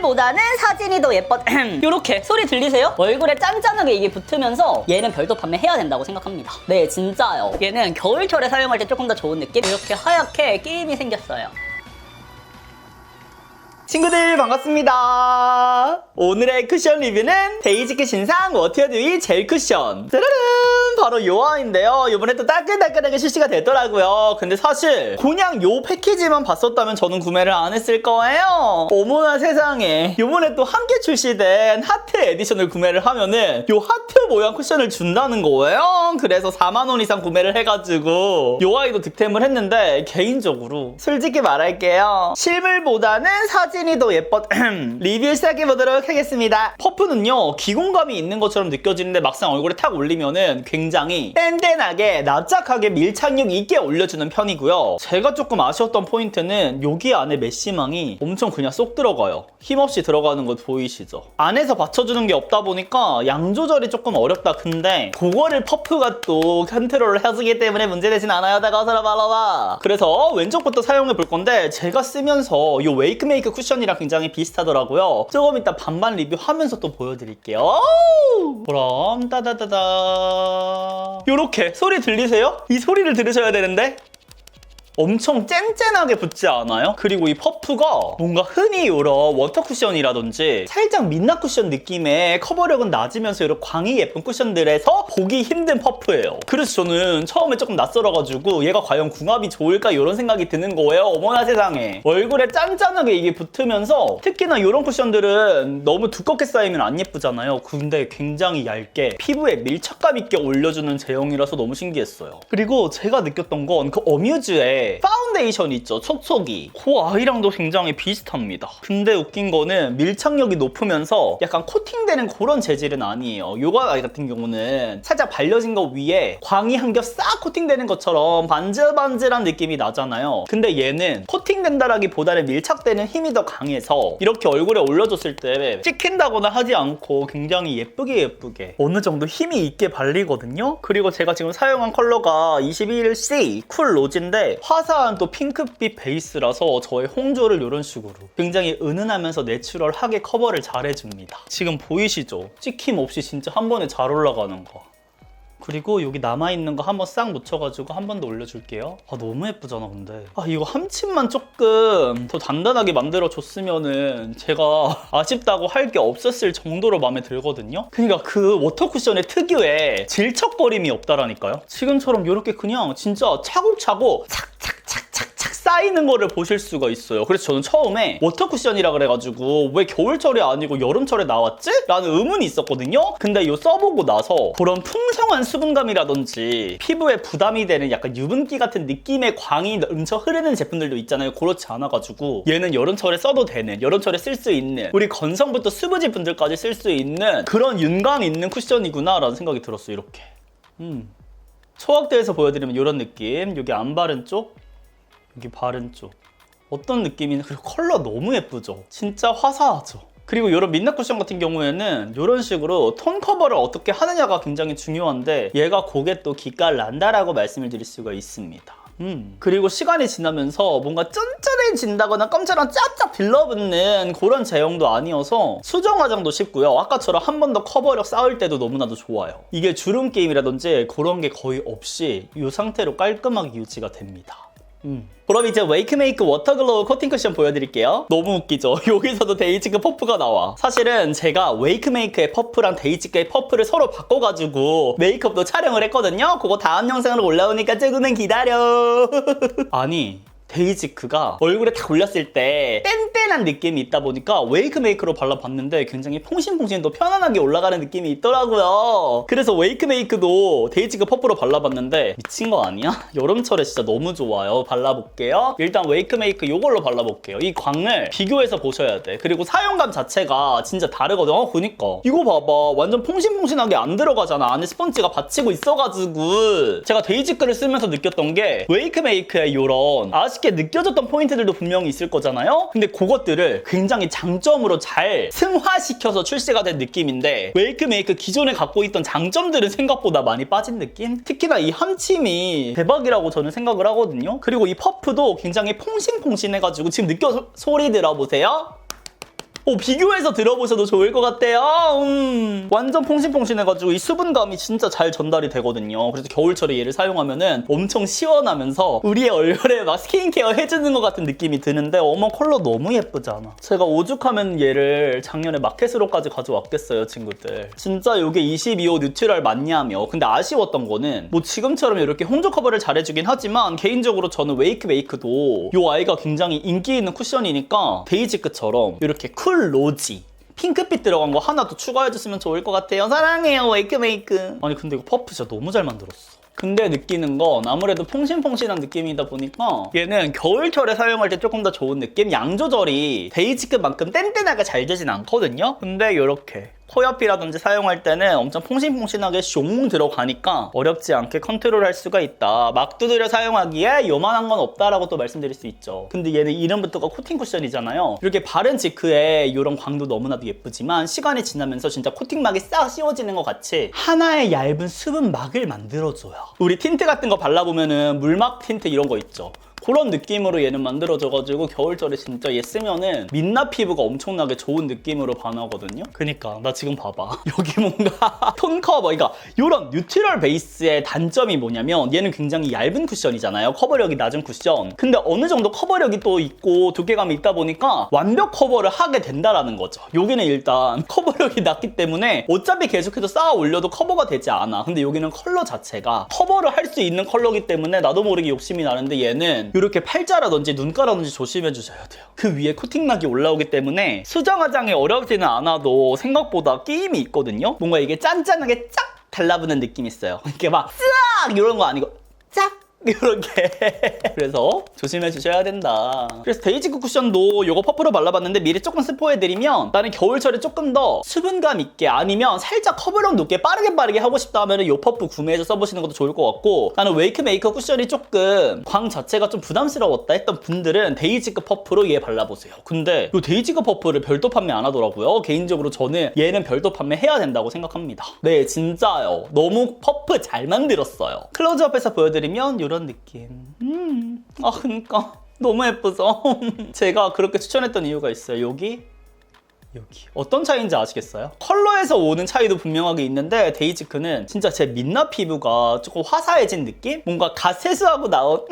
실물보다는 사진이 더 예뻐. 요렇게 소리 들리세요? 얼굴에 짠짠하게 이게 붙으면서 얘는 별도 판매해야 된다고 생각합니다. 네, 진짜요. 얘는 겨울철에 사용할 때 조금 더 좋은 느낌? 이렇게 하얗게 끼임이 생겼어요. 친구들 반갑습니다. 오늘의 쿠션 리뷰는 데이지크 신상 워터듀이 젤 쿠션. 짜라란! 바로 요 아이인데요. 이번에 또 따끈따끈하게 출시가 됐더라고요. 근데 사실 그냥 요 패키지만 봤었다면 저는 구매를 안 했을 거예요. 어머나 세상에. 이번에 또 함께 출시된 하트 에디션을 구매를 하면은 요 하트 모양 쿠션을 준다는 거예요. 그래서 4만 원 이상 구매를 해가지고 요 아이도 득템을 했는데 개인적으로 솔직히 말할게요. 실물보다는 사진이 더 예뻐. 리뷰 시작해보도록 하겠습니다. 퍼프는요 기공감이 있는 것처럼 느껴지는데 막상 얼굴에 탁 올리면은 굉장히 뗀뗀하게 납작하게 밀착력 있게 올려주는 편이고요. 제가 조금 아쉬웠던 포인트는 여기 안에 메쉬망이 엄청 그냥 쏙 들어가요. 힘없이 들어가는 거 보이시죠? 안에서 받쳐주는 게 없다 보니까 양 조절이 조금 어렵다. 근데 그거를 퍼프가 또 컨트롤을 해주기 때문에 문제되진 않아요. 다가서라 말아봐. 그래서 왼쪽부터 사용해 볼 건데 제가 쓰면서 이 웨이크메이크 쿠션이랑 굉장히 비슷하더라고요. 조금 이따 반반 리뷰하면서 또 보여드릴게요. 그럼 따다다다 요렇게 소리 들리세요? 이 소리를 들으셔야 되는데 엄청 쨍쨍하게 붙지 않아요? 그리고 이 퍼프가 뭔가 흔히 이런 워터 쿠션이라든지 살짝 민낯 쿠션 느낌의 커버력은 낮으면서 이런 광이 예쁜 쿠션들에서 보기 힘든 퍼프예요. 그래서 저는 처음에 조금 낯설어가지고 얘가 과연 궁합이 좋을까 이런 생각이 드는 거예요. 어머나 세상에. 얼굴에 짠짠하게 이게 붙으면서 특히나 이런 쿠션들은 너무 두껍게 쌓이면 안 예쁘잖아요. 근데 굉장히 얇게 피부에 밀착감 있게 올려주는 제형이라서 너무 신기했어요. 그리고 제가 느꼈던 건 그 어뮤즈의 파운데이션 있죠? 촉촉이. 그 아이랑도 굉장히 비슷합니다. 근데 웃긴 거는 밀착력이 높으면서 약간 코팅되는 그런 재질은 아니에요. 요거 아이 같은 경우는 살짝 발려진 거 위에 광이 한 겹 싹 코팅되는 것처럼 반질반질한 느낌이 나잖아요. 근데 얘는 코팅된다라기보다는 밀착되는 힘이 더 강해서 이렇게 얼굴에 올려줬을 때 찍힌다거나 하지 않고 굉장히 예쁘게 어느 정도 힘이 있게 발리거든요. 그리고 제가 지금 사용한 컬러가 21C 쿨 로즈인데 화사한 또 핑크빛 베이스라서 저의 홍조를 이런 식으로 굉장히 은은하면서 내추럴하게 커버를 잘 해줍니다. 지금 보이시죠? 찍힘 없이 진짜 한 번에 잘 올라가는 거. 그리고 여기 남아있는 거 한번 싹 묻혀가지고 한 번 더 올려줄게요. 아 너무 예쁘잖아 근데. 아 이거 함침만 조금 더 단단하게 만들어줬으면은 제가 아쉽다고 할 게 없었을 정도로 마음에 들거든요. 그러니까 그 워터 쿠션의 특유의 질척거림이 없다라니까요. 지금처럼 이렇게 그냥 진짜 차곡차곡 착착착착착 쌓이는 거를 보실 수가 있어요. 그래서 저는 처음에 워터 쿠션이라 그래가지고 왜 겨울철이 아니고 여름철에 나왔지? 라는 의문이 있었거든요. 근데 이거 써보고 나서 그런 풍성한 수분감이라든지 피부에 부담이 되는 약간 유분기 같은 느낌의 광이 넘쳐 흐르는 제품들도 있잖아요. 그렇지 않아가지고 얘는 여름철에 써도 되는, 여름철에 쓸 수 있는, 우리 건성부터 수부지 분들까지 쓸 수 있는 그런 윤광 있는 쿠션이구나 라는 생각이 들었어요. 이렇게 초각대에서 보여드리면 이런 느낌. 여기 안 바른 쪽, 여기 바른 쪽. 어떤 느낌이냐. 그리고 컬러 너무 예쁘죠? 진짜 화사하죠? 그리고 이런 민낯 쿠션 같은 경우에는 이런 식으로 톤 커버를 어떻게 하느냐가 굉장히 중요한데 얘가 그게 또 기깔 난다라고 말씀을 드릴 수가 있습니다. 그리고 시간이 지나면서 뭔가 쫀쫀해진다거나 껌처럼 짭짭 들러붙는 그런 제형도 아니어서 수정 화장도 쉽고요. 아까처럼 한 번 더 커버력 쌓을 때도 너무나도 좋아요. 이게 주름 게임이라든지 그런 게 거의 없이 이 상태로 깔끔하게 유지가 됩니다. 그럼 이제 웨이크메이크 워터글로우 코팅 쿠션 보여드릴게요. 너무 웃기죠? 여기서도 데이지크 퍼프가 나와. 사실은 제가 웨이크메이크의 퍼프랑 데이지크의 퍼프를 서로 바꿔가지고 메이크업도 촬영을 했거든요. 그거 다음 영상으로 올라오니까 조금만 기다려. 아니 데이지크가 얼굴에 딱 올렸을 때 뗀뗀한 느낌이 있다 보니까 웨이크메이크로 발라봤는데 굉장히 퐁신퐁신 더 편안하게 올라가는 느낌이 있더라고요. 그래서 웨이크메이크도 데이지크 퍼프로 발라봤는데 미친 거 아니야? 여름철에 진짜 너무 좋아요. 발라볼게요. 일단 웨이크메이크 이걸로 발라볼게요. 이 광을 비교해서 보셔야 돼. 그리고 사용감 자체가 진짜 다르거든. 그니까 이거 봐봐. 완전 퐁신퐁신하게 안 들어가잖아. 안에 스펀지가 받치고 있어가지고 제가 데이지크를 쓰면서 느꼈던 게 웨이크메이크의 이런 아쉽게 느껴졌던 포인트들도 분명히 있을 거잖아요. 근데 그것들을 굉장히 장점으로 잘 승화시켜서 출시가 된 느낌인데 웨이크메이크 기존에 갖고 있던 장점들은 생각보다 많이 빠진 느낌? 특히나 이 함침이 대박이라고 저는 생각을 하거든요. 그리고 이 퍼프도 굉장히 퐁신퐁신해가지고 지금 소리 들어보세요. 비교해서 들어보셔도 좋을 것 같아요. 완전 퐁신퐁신해가지고 이 수분감이 진짜 잘 전달이 되거든요. 그래서 겨울철에 얘를 사용하면은 엄청 시원하면서 우리의 얼굴에 막 스킨케어 해주는 것 같은 느낌이 드는데 어머 컬러 너무 예쁘지 않아? 제가 오죽하면 얘를 작년에 마켓으로까지 가져왔겠어요, 친구들. 진짜 이게 22호 뉴트럴 맞냐며. 근데 아쉬웠던 거는 뭐 지금처럼 이렇게 홍조 커버를 잘해주긴 하지만 개인적으로 저는 웨이크 메이크도 이 아이가 굉장히 인기 있는 쿠션이니까 베이지크처럼 이렇게 쿨 로지 핑크빛 들어간 거 하나 더 추가해줬으면 좋을 것 같아요. 사랑해요, 웨이크 메이크. 아니 근데 이거 퍼프 진짜 너무 잘 만들었어. 근데 느끼는 건 아무래도 퐁신퐁신한 느낌이다 보니까 얘는 겨울철에 사용할 때 조금 더 좋은 느낌? 양 조절이 데이지크만큼 뗀뗀하게 잘 되진 않거든요? 근데 이렇게 코옆이라든지 사용할 때는 엄청 퐁신퐁신하게 숑 들어가니까 어렵지 않게 컨트롤할 수가 있다. 막 두드려 사용하기에 요만한 건 없다라고 또 말씀드릴 수 있죠. 근데 얘는 이름부터가 코팅 쿠션이잖아요. 이렇게 바른 지크에 이런 광도 너무나도 예쁘지만 시간이 지나면서 진짜 코팅막이 싹 씌워지는 것 같이 하나의 얇은 수분막을 만들어줘요. 우리 틴트 같은 거 발라보면은 물막 틴트 이런 거 있죠. 그런 느낌으로 얘는 만들어져가지고 겨울철에 진짜 얘 쓰면은 민낯 피부가 엄청나게 좋은 느낌으로 반하거든요. 그니까 나 지금 봐봐. 여기 뭔가 톤 커버, 그러니까 이런 뉴트럴 베이스의 단점이 뭐냐면 얘는 굉장히 얇은 쿠션이잖아요. 커버력이 낮은 쿠션. 근데 어느 정도 커버력이 또 있고 두께감이 있다 보니까 완벽 커버를 하게 된다라는 거죠. 여기는 일단 커버력이 낮기 때문에 어차피 계속해서 쌓아 올려도 커버가 되지 않아. 근데 여기는 컬러 자체가 커버를 할 수 있는 컬러기 때문에 나도 모르게 욕심이 나는데 얘는 이렇게 팔자라든지 눈가라든지 조심해 주셔야 돼요. 그 위에 코팅막이 올라오기 때문에 수정 화장이 어렵지는 않아도 생각보다 끼임이 있거든요. 뭔가 이게 짠짠하게 쫙 달라붙는 느낌이 있어요. 이렇게 막 쫙 이런 거 아니고 쫙 이렇게. 그래서 조심해 주셔야 된다. 그래서 데이지크 쿠션도 이거 퍼프로 발라봤는데 미리 조금 스포해드리면 나는 겨울철에 조금 더 수분감 있게 아니면 살짝 커버력 높게 빠르게 하고 싶다 하면 이 퍼프 구매해서 써보시는 것도 좋을 것 같고, 나는 웨이크 메이커 쿠션이 조금 광 자체가 좀 부담스러웠다 했던 분들은 데이지크 퍼프로 얘 발라보세요. 근데 이 데이지크 퍼프를 별도 판매 안 하더라고요. 개인적으로 저는 얘는 별도 판매해야 된다고 생각합니다. 네, 진짜요. 너무 퍼프 잘 만들었어요. 클로즈업해서 보여드리면 이런 느낌. 그러니까 너무 예쁘죠? 제가 그렇게 추천했던 이유가 있어요. 여기 어떤 차이인지 아시겠어요? 컬러에서 오는 차이도 분명하게 있는데 데이지크는 진짜 제 민낯 피부가 조금 화사해진 느낌? 뭔가 갓 세수하고 나온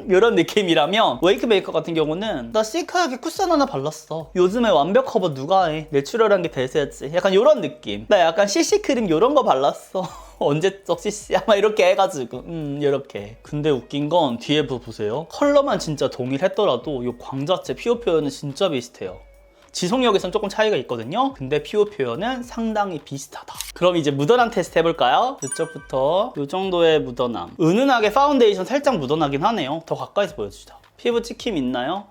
이런 느낌이라면 웨이크 메이커 같은 경우는 나 시크하게 쿠션 하나 발랐어. 요즘에 완벽 커버 누가 해? 내추럴한 게 대세였지. 약간 이런 느낌. 나 약간 CC 크림 이런 거 발랐어. 언제적 CC야? 막 이렇게 해가지고 이렇게. 근데 웃긴 건 뒤에 보세요. 컬러만 진짜 동일했더라도 이 광 자체 피부 표현은 진짜 비슷해요. 지속력에선 조금 차이가 있거든요. 근데 피부 표현은 상당히 비슷하다. 그럼 이제 묻어남 테스트 해볼까요? 이쪽부터 이 정도의 묻어남. 은은하게 파운데이션 살짝 묻어나긴 하네요. 더 가까이서 보여주자. 피부 찍힘 있나요?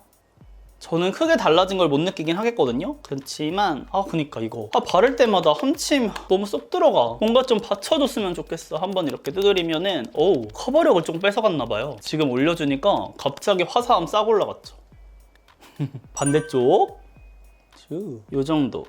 저는 크게 달라진 걸 못 느끼긴 하겠거든요. 그렇지만 그니까 이거 바를 때마다 한침 너무 쏙 들어가. 뭔가 좀 받쳐줬으면 좋겠어. 한번 이렇게 두드리면은 커버력을 좀 뺏어갔나 봐요. 지금 올려주니까 갑자기 화사함 싹 올라갔죠. 반대쪽 요 정도.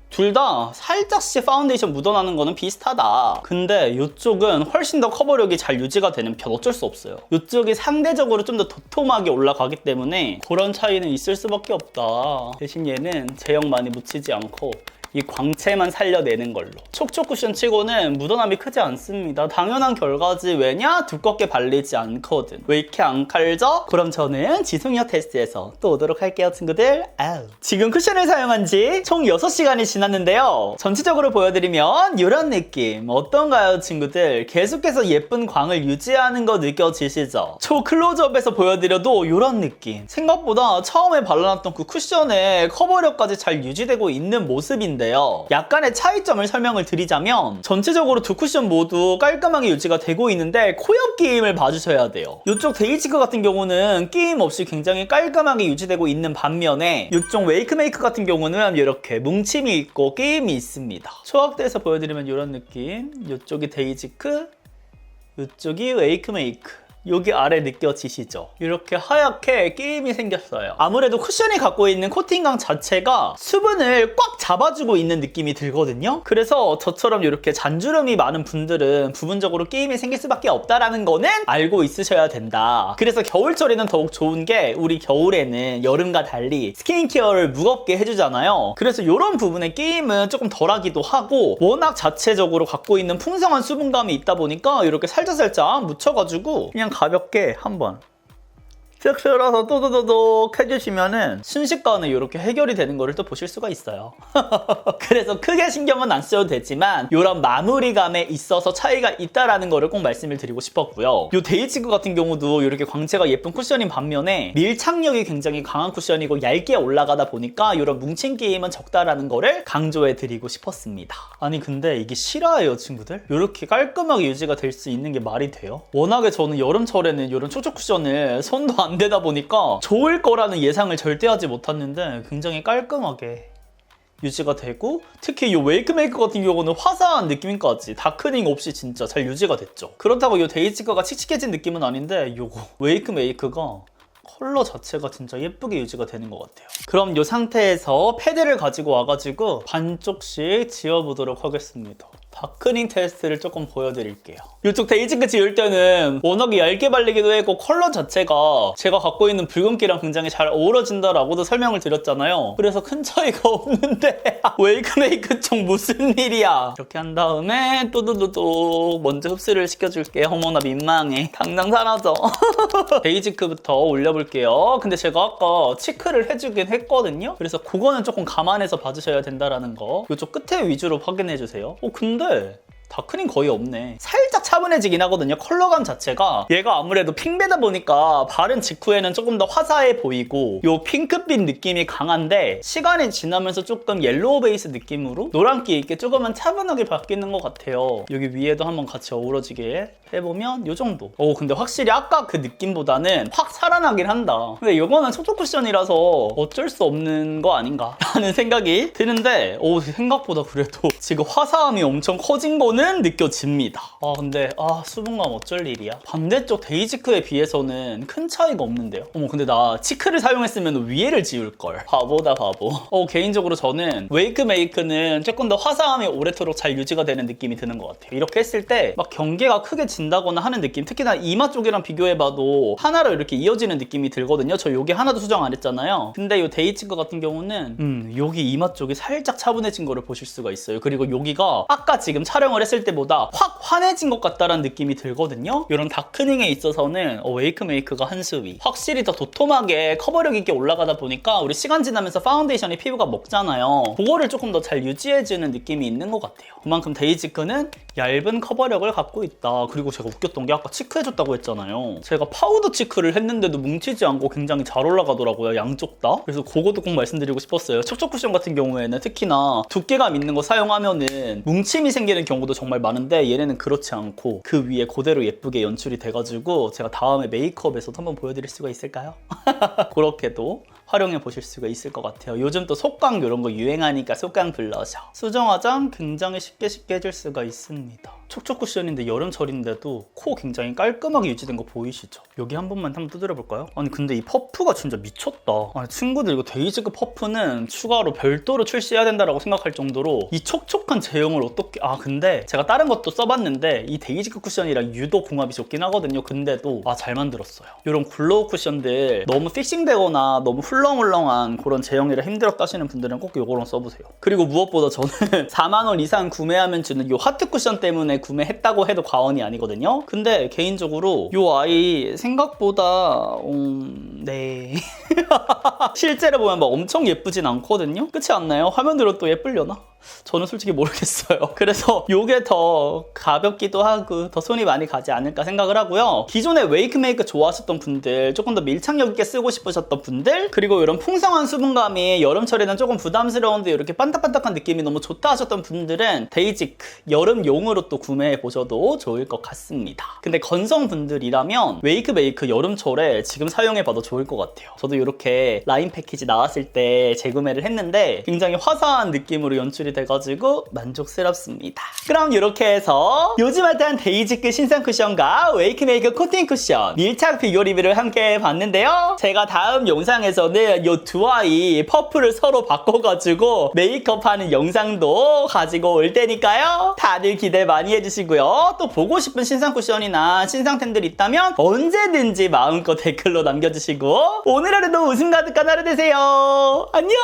둘 다 살짝씩 파운데이션 묻어나는 거는 비슷하다. 근데 이쪽은 훨씬 더 커버력이 잘 유지가 되는 편. 어쩔 수 없어요. 이쪽이 상대적으로 좀 더 도톰하게 올라가기 때문에 그런 차이는 있을 수밖에 없다. 대신 얘는 제형 많이 묻히지 않고 이 광채만 살려내는 걸로. 촉촉 쿠션 치고는 묻어남이 크지 않습니다. 당연한 결과지. 왜냐? 두껍게 발리지 않거든. 왜 이렇게 안 칼져? 그럼 저는 지속력 테스트에서 또 오도록 할게요, 친구들. 지금 쿠션을 사용한 지 총 6시간이 지났는데요. 전체적으로 보여드리면 이런 느낌. 어떤가요, 친구들? 계속해서 예쁜 광을 유지하는 거 느껴지시죠? 초 클로즈업에서 보여드려도 이런 느낌. 생각보다 처음에 발라놨던 그 쿠션의 커버력까지 잘 유지되고 있는 모습인데 약간의 차이점을 설명을 드리자면 전체적으로 두 쿠션 모두 깔끔하게 유지가 되고 있는데 코옆 끼임을 봐주셔야 돼요. 이쪽 데이지크 같은 경우는 끼임 없이 굉장히 깔끔하게 유지되고 있는 반면에 이쪽 웨이크 메이크 같은 경우는 이렇게 뭉침이 있고 끼임이 있습니다. 초각대에서 보여드리면 이런 느낌. 이쪽이 데이지크, 이쪽이 웨이크 메이크. 여기 아래 느껴지시죠? 이렇게 하얗게 끼임이 생겼어요. 아무래도 쿠션이 갖고 있는 코팅감 자체가 수분을 꽉 잡아주고 있는 느낌이 들거든요. 그래서 저처럼 이렇게 잔주름이 많은 분들은 부분적으로 끼임이 생길 수밖에 없다라는 거는 알고 있으셔야 된다. 그래서 겨울철에는 더욱 좋은 게 우리 겨울에는 여름과 달리 스킨케어를 무겁게 해주잖아요. 그래서 이런 부분의 끼임은 조금 덜하기도 하고 워낙 자체적으로 갖고 있는 풍성한 수분감이 있다 보니까 이렇게 살짝살짝 묻혀가지고 그냥 가볍게 한번 쓱 쓸어서 또도도독 해주시면은 순식간에 이렇게 해결이 되는 거를 또 보실 수가 있어요. 그래서 크게 신경은 안 써도 되지만 이런 마무리감에 있어서 차이가 있다라는 거를 꼭 말씀을 드리고 싶었고요. 이 데이지크 같은 경우도 이렇게 광채가 예쁜 쿠션인 반면에 밀착력이 굉장히 강한 쿠션이고 얇게 올라가다 보니까 이런 뭉친 끼임은 적다라는 거를 강조해 드리고 싶었습니다. 아니 근데 이게 실화예요 친구들? 이렇게 깔끔하게 유지가 될 수 있는 게 말이 돼요? 워낙에 저는 여름철에는 이런 촉촉 쿠션을 손도 안 되다 보니까 좋을 거라는 예상을 절대 하지 못했는데 굉장히 깔끔하게 유지가 되고 특히 이 웨이크메이크 같은 경우는 화사한 느낌까지 다크닝 없이 진짜 잘 유지가 됐죠. 그렇다고 이 데이지크가 칙칙해진 느낌은 아닌데 요거 웨이크메이크가 컬러 자체가 진짜 예쁘게 유지가 되는 것 같아요. 그럼 이 상태에서 패드를 가지고 와가지고 반쪽씩 지워보도록 하겠습니다. 다크닝 테스트를 조금 보여드릴게요. 이쪽 데이지크 지울 때는 워낙에 얇게 발리기도 했고 컬러 자체가 제가 갖고 있는 붉은기랑 굉장히 잘 어우러진다라고도 설명을 드렸잖아요. 그래서 큰 차이가 없는데 웨이크메이크 쪽 무슨 일이야. 이렇게 한 다음에 또도도도 먼저 흡수를 시켜줄게요. 어머나 민망해. 당장 사라져. 데이지크부터 올려볼게요. 근데 제가 아까 치크를 해주긴 했거든요. 그래서 그거는 조금 감안해서 봐주셔야 된다라는 거. 이쪽 끝에 위주로 확인해주세요. 근데 다크닝 거의 없네. 살짝 차분해지긴 하거든요. 컬러감 자체가 얘가 아무래도 핑배다 보니까 바른 직후에는 조금 더 화사해 보이고 요 핑크빛 느낌이 강한데 시간이 지나면서 조금 옐로우 베이스 느낌으로 노란기 있게 조금은 차분하게 바뀌는 것 같아요. 여기 위에도 한번 같이 어우러지게 해보면 요 정도. 근데 확실히 아까 그 느낌보다는 확 살아나긴 한다. 근데 이거는 촉촉 쿠션이라서 어쩔 수 없는 거 아닌가 라는 생각이 드는데 생각보다 그래도 지금 화사함이 엄청 커진 거는 느껴집니다. 근데 수분감 어쩔 일이야. 반대쪽 데이지크에 비해서는 큰 차이가 없는데요. 근데 나 치크를 사용했으면 위에를 지울걸. 바보다 바보. 개인적으로 저는 웨이크메이크는 조금 더 화사함이 오래도록 잘 유지가 되는 느낌이 드는 것 같아요. 이렇게 했을 때 막 경계가 크게 진다거나 하는 느낌, 특히나 이마 쪽이랑 비교해봐도 하나로 이렇게 이어지는 느낌이 들거든요. 저 여기 하나도 수정 안 했잖아요. 근데 이 데이지크 같은 경우는 여기 이마 쪽이 살짝 차분해진 거를 보실 수가 있어요. 그리고 여기가 아까 지금 촬영을 했을 때보다 확 환해진 것 같다라는 느낌이 들거든요. 이런 다크닝에 있어서는 웨이크메이크가 한 수위. 확실히 더 도톰하게 커버력 있게 올라가다 보니까 우리 시간 지나면서 파운데이션이 피부가 먹잖아요. 그거를 조금 더 잘 유지해주는 느낌이 있는 것 같아요. 그만큼 데이지크는 얇은 커버력을 갖고 있다. 그리고 제가 웃겼던 게 아까 치크해줬다고 했잖아요. 제가 파우더 치크를 했는데도 뭉치지 않고 굉장히 잘 올라가더라고요. 양쪽 다. 그래서 그것도 꼭 말씀드리고 싶었어요. 촉촉 쿠션 같은 경우에는 특히나 두께감 있는 거 사용하면은 뭉침이 생기는 경우도 정말 많은데 얘네는 그렇지 않고 그 위에 그대로 예쁘게 연출이 돼가지고 제가 다음에 메이크업에서도 한번 보여드릴 수가 있을까요? 그렇게도 활용해 보실 수가 있을 것 같아요. 요즘 또 속광 이런 거 유행하니까 속광 블러셔. 수정 화장 굉장히 쉽게 해줄 수가 있습니다. 촉촉 쿠션인데 여름철인데도 코 굉장히 깔끔하게 유지된 거 보이시죠? 여기 한 번만 한번 두드려 볼까요? 아니 근데 이 퍼프가 진짜 미쳤다. 아니 친구들 이거 데이지크 퍼프는 추가로 별도로 출시해야 된다라고 생각할 정도로 이 촉촉한 제형을 어떻게 근데 제가 다른 것도 써봤는데 이 데이지크 쿠션이랑 유독 궁합이 좋긴 하거든요. 근데도 잘 만들었어요. 이런 글로우 쿠션들 너무 픽싱되거나 너무 훌렁훌렁한 그런 제형이라 힘들었다 하시는 분들은 꼭 이거랑 써보세요. 그리고 무엇보다 저는 4만 원 이상 구매하면 주는 이 하트 쿠션 때문에 구매했다고 해도 과언이 아니거든요. 근데 개인적으로 이 아이 생각보다 네 실제로 보면 막 엄청 예쁘진 않거든요. 그렇지 않나요? 화면으로 또 예쁠려나? 저는 솔직히 모르겠어요. 그래서 이게 더 가볍기도 하고 더 손이 많이 가지 않을까 생각을 하고요. 기존에 웨이크메이크 좋아하셨던 분들, 조금 더 밀착력 있게 쓰고 싶으셨던 분들, 그리고 이런 풍성한 수분감이 여름철에는 조금 부담스러운데 이렇게 반딱반딱한 느낌이 너무 좋다 하셨던 분들은 데이지크 여름용으로 또 구매해 보셔도 좋을 것 같습니다. 근데 건성분들이라면 웨이크메이크 여름철에 지금 사용해봐도 좋을 것 같아요. 저도 이렇게 라인 패키지 나왔을 때 재구매를 했는데 굉장히 화사한 느낌으로 연출이 돼가지고 만족스럽습니다. 그럼 이렇게 해서 요즘 핫한 데이지크 신상 쿠션과 웨이크메이크 코팅 쿠션 밀착 비교 리뷰를 함께 해봤는데요. 제가 다음 영상에서는 이 두 아이 퍼플을 서로 바꿔가지고 메이크업하는 영상도 가지고 올 테니까요. 다들 기대 많이 해주시고요. 또 보고 싶은 신상 쿠션이나 신상템들 있다면 언제든지 마음껏 댓글로 남겨주시고 오늘 하루도 웃음 가득한 하루 되세요. 안녕.